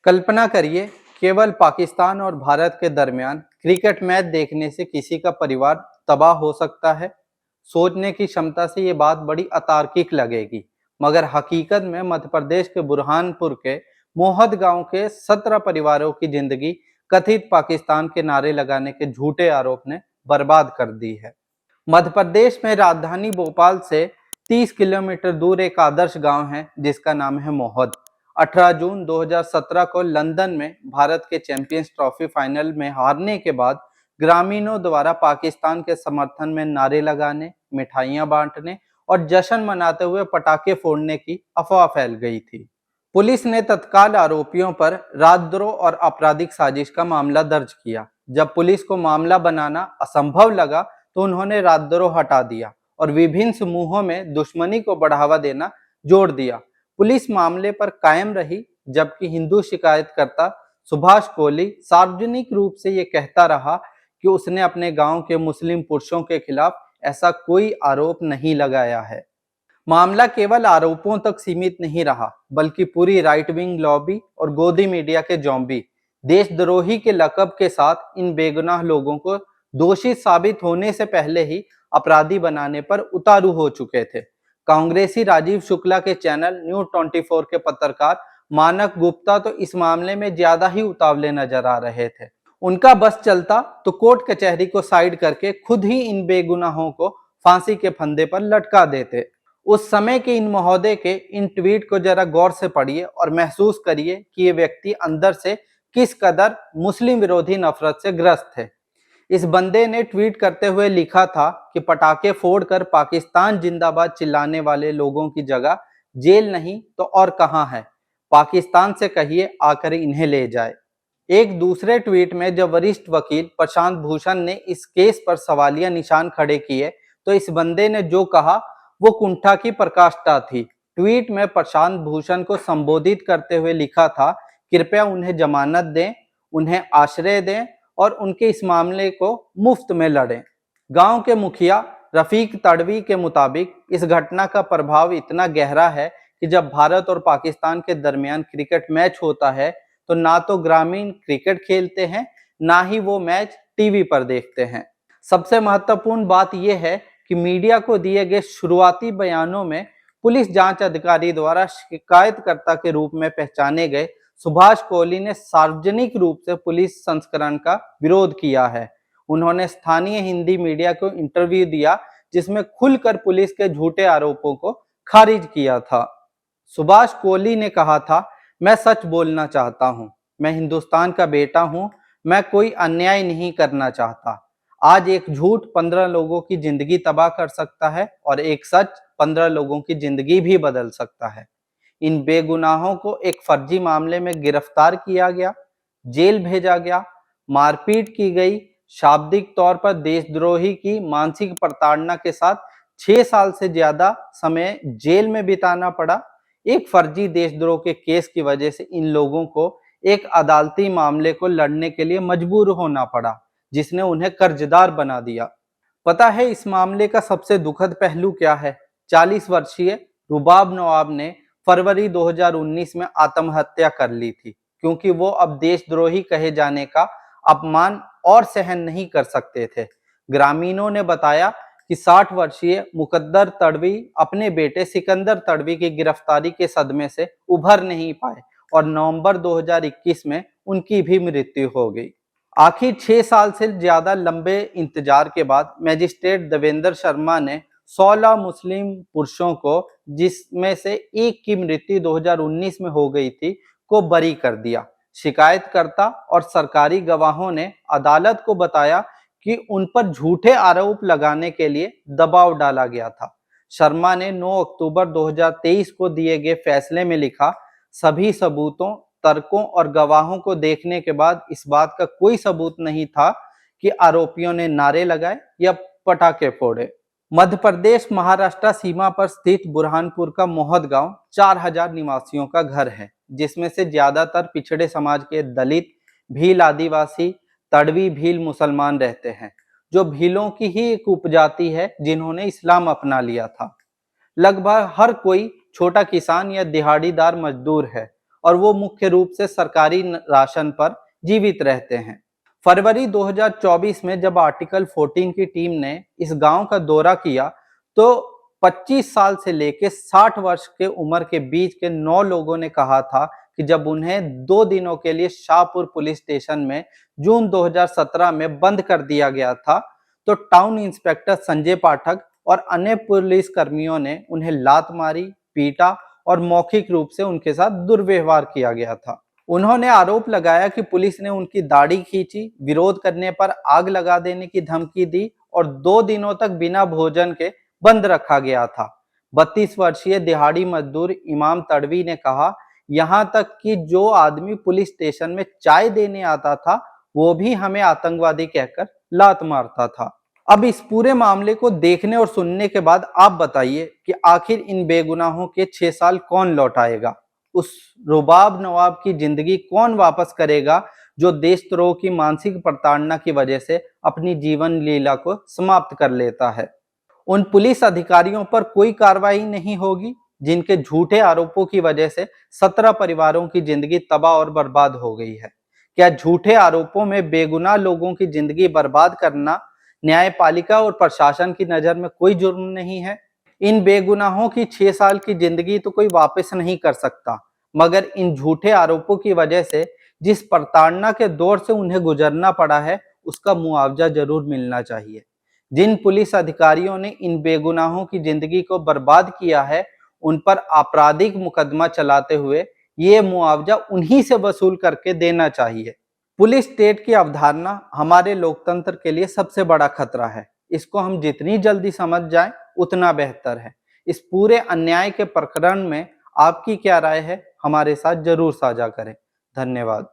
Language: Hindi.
कल्पना करिए, केवल पाकिस्तान और भारत के दरमियान क्रिकेट मैच देखने से किसी का परिवार तबाह हो सकता है। सोचने की क्षमता से ये बात बड़ी अतार्किक लगेगी, मगर हकीकत में मध्य प्रदेश के बुरहानपुर के मोहद गांव के 17 परिवारों की जिंदगी कथित पाकिस्तान के नारे लगाने के झूठे आरोप ने बर्बाद कर दी है। मध्य प्रदेश में राजधानी भोपाल से 30 किलोमीटर दूर एक आदर्श गांव है जिसका नाम है मोहद। 18 जून 2017 को लंदन में भारत के चैंपियंस ट्रॉफी फाइनल में हारने के बाद ग्रामीणों द्वारा पाकिस्तान के समर्थन में नारे लगाने, मिठाइयां बांटने और जश्न मनाते हुए पटाखे फोड़ने की अफवाह फैल गई थी। पुलिस ने तत्काल आरोपियों पर राजद्रोह और आपराधिक साजिश का मामला दर्ज किया। जब पुलिस को मामला बनाना असंभव लगा तो उन्होंने राजद्रोह हटा दिया और विभिन्न समूहों में दुश्मनी को बढ़ावा देना जोड़ दिया। पुलिस मामले पर कायम रही, जबकि हिंदू शिकायतकर्ता सुभाष कोहली सार्वजनिक रूप से ये कहता रहा कि उसने अपने गांव के मुस्लिम पुरुषों के खिलाफ ऐसा कोई आरोप नहीं लगाया है। मामला केवल आरोपों तक सीमित नहीं रहा, बल्कि पूरी राइट विंग लॉबी और गोदी मीडिया के जॉम्बी देशद्रोही के लकब के साथ इन बेगुनाह लोगों को दोषी साबित होने से पहले ही अपराधी बनाने पर उतारू हो चुके थे। कांग्रेसी राजीव शुक्ला के चैनल न्यूज 24 के पत्रकार मानक गुप्ता तो इस मामले में ज्यादा ही उतावले नजर आ रहे थे। उनका बस चलता तो कोर्ट कचहरी को साइड करके खुद ही इन बेगुनाहों को फांसी के फंदे पर लटका देते। उस समय के इन महोदय के इन ट्वीट को जरा गौर से पढ़िए और महसूस करिए कि ये व्यक्ति अंदर से किस कदर मुस्लिम विरोधी नफरत से ग्रस्त है। इस बंदे ने ट्वीट करते हुए लिखा था कि पटाखे फोड़कर पाकिस्तान जिंदाबाद चिल्लाने वाले लोगों की जगह जेल नहीं तो और कहां है। पाकिस्तान से कहिए आकर इन्हें ले जाए। एक दूसरे ट्वीट में जब वरिष्ठ वकील प्रशांत भूषण ने इस केस पर सवालिया निशान खड़े किए तो इस बंदे ने जो कहा वो कुंठा की प्रकाष्ठा थी। ट्वीट में प्रशांत भूषण को संबोधित करते हुए लिखा था, कृपया उन्हें जमानत दें, उन्हें आश्रय दें और उनके इस मामले को मुफ्त में लड़ें। गांव के मुखिया रफीक तड़वी के मुताबिक इस घटना का प्रभाव इतना गहरा है कि जब भारत और पाकिस्तान के दरमियान क्रिकेट मैच होता है तो ना तो ग्रामीण क्रिकेट खेलते हैं, ना ही वो मैच टीवी पर देखते हैं। सबसे महत्वपूर्ण बात यह है कि मीडिया को दिए गए शुरुआती बयानों में पुलिस जांच अधिकारी द्वारा शिकायतकर्ता के रूप में पहचाने गए सुभाष कोहली ने सार्वजनिक रूप से पुलिस संस्करण का विरोध किया है। उन्होंने स्थानीय हिंदी मीडिया को इंटरव्यू दिया जिसमें खुलकर पुलिस के झूठे आरोपों को खारिज किया था। सुभाष कोहली ने कहा था, मैं सच बोलना चाहता हूं, मैं हिंदुस्तान का बेटा हूं, मैं कोई अन्याय नहीं करना चाहता। आज एक झूठ 15 लोगों की जिंदगी तबाह कर सकता है और एक सच 15 लोगों की जिंदगी भी बदल सकता है। इन बेगुनाहों को एक फर्जी मामले में गिरफ्तार किया गया, जेल भेजा गया, मारपीट की गई, शाब्दिक तौर पर देशद्रोही की मानसिक प्रताड़ना के साथ 6 साल से ज्यादा समय जेल में बिताना पड़ा। एक फर्जी देशद्रोह के केस की वजह से इन लोगों को एक अदालती मामले को लड़ने के लिए मजबूर होना पड़ा, जिसने उन्हें कर्जदार बना दिया। पता है इस मामले का सबसे दुखद पहलू क्या है? 40 वर्षीय रुबाब नवाब ने फरवरी 2019 में आत्महत्या कर ली थी, क्योंकि वो अब देशद्रोही कहे जाने का अपमान और सहन नहीं कर सकते थे। ग्रामीणों ने बताया कि 60 वर्षीय मुकद्दर तड़वी अपने बेटे सिकंदर तड़वी की गिरफ्तारी के सदमे से उभर नहीं पाए और नवंबर 2021 में उनकी भी मृत्यु हो गई। आखिर 6 साल से ज्यादा लंबे इंतजार के बाद मैजिस्ट्रेट देवेंद्र शर्मा ने 16 मुस्लिम पुरुषों को, जिसमें से एक की मृत्यु 2019 में हो गई थी, को बरी कर दिया। शिकायतकर्ता और सरकारी गवाहों ने अदालत को बताया कि उन पर झूठे आरोप लगाने के लिए दबाव डाला गया था। शर्मा ने 9 अक्टूबर 2023 को दिए गए फैसले में लिखा, सभी सबूतों, तर्कों और गवाहों को देखने के बाद इस बात का कोई सबूत नहीं था कि आरोपियों ने नारे लगाए या पटाखे फोड़े। मध्य प्रदेश महाराष्ट्र सीमा पर स्थित बुरहानपुर का मोहद गांव 4000 निवासियों का घर है, जिसमें से ज्यादातर पिछड़े समाज के दलित, भील आदिवासी, तड़वी भील मुसलमान रहते हैं, जो भीलों की ही एक उपजाति है जिन्होंने इस्लाम अपना लिया था। लगभग हर कोई छोटा किसान या दिहाड़ीदार मजदूर है और वो मुख्य रूप से सरकारी राशन पर जीवित रहते हैं। फरवरी 2024 में जब आर्टिकल 14 की टीम ने इस गांव का दौरा किया तो 25 साल से लेकर 60 वर्ष के उम्र के बीच के 9 लोगों ने कहा था कि जब उन्हें 2 दिनों के लिए शाहपुर पुलिस स्टेशन में जून 2017 में बंद कर दिया गया था, तो टाउन इंस्पेक्टर संजय पाठक और अन्य पुलिस कर्मियों ने उन्हें लात मारी, पीटा और मौखिक रूप से उनके साथ दुर्व्यवहार किया गया था। उन्होंने आरोप लगाया कि पुलिस ने उनकी दाढ़ी खींची, विरोध करने पर आग लगा देने की धमकी दी और 2 दिनों तक बिना भोजन के बंद रखा गया था। 32 वर्षीय दिहाड़ी मजदूर इमाम तड़वी ने कहा, यहाँ तक कि जो आदमी पुलिस स्टेशन में चाय देने आता था, वो भी हमें आतंकवादी कहकर लात मारता था। अब इस पूरे मामले को देखने और सुनने के बाद आप बताइए कि आखिर इन बेगुनाहों के 6 साल कौन लौटाएगा? उस रुबाब नवाब की जिंदगी कौन वापस करेगा जो देशद्रोह की मानसिक प्रताड़ना की वजह से अपनी जीवन लीला को समाप्त कर लेता है? उन पुलिस अधिकारियों पर कोई कार्रवाई नहीं होगी जिनके झूठे आरोपों की वजह से 17 परिवारों की जिंदगी तबाह और बर्बाद हो गई है। क्या झूठे आरोपों में बेगुनाह लोगों की जिंदगी बर्बाद करना न्यायपालिका और प्रशासन की नजर में कोई जुर्म नहीं है? इन बेगुनाहों की 6 साल की जिंदगी तो कोई वापस नहीं कर सकता, मगर इन झूठे आरोपों की वजह से जिस प्रताड़ना के दौर से उन्हें गुजरना पड़ा है, उसका मुआवजा जरूर मिलना चाहिए। जिन पुलिस अधिकारियों ने इन बेगुनाहों की जिंदगी को बर्बाद किया है, उन पर आपराधिक मुकदमा चलाते हुए ये मुआवजा उन्हीं से वसूल करके देना चाहिए। पुलिस स्टेट की अवधारणा हमारे लोकतंत्र के लिए सबसे बड़ा खतरा है। इसको हम जितनी जल्दी समझ जाएं, उतना बेहतर है। इस पूरे अन्याय के प्रकरण में आपकी क्या राय है? हमारे साथ जरूर साझा करें। धन्यवाद।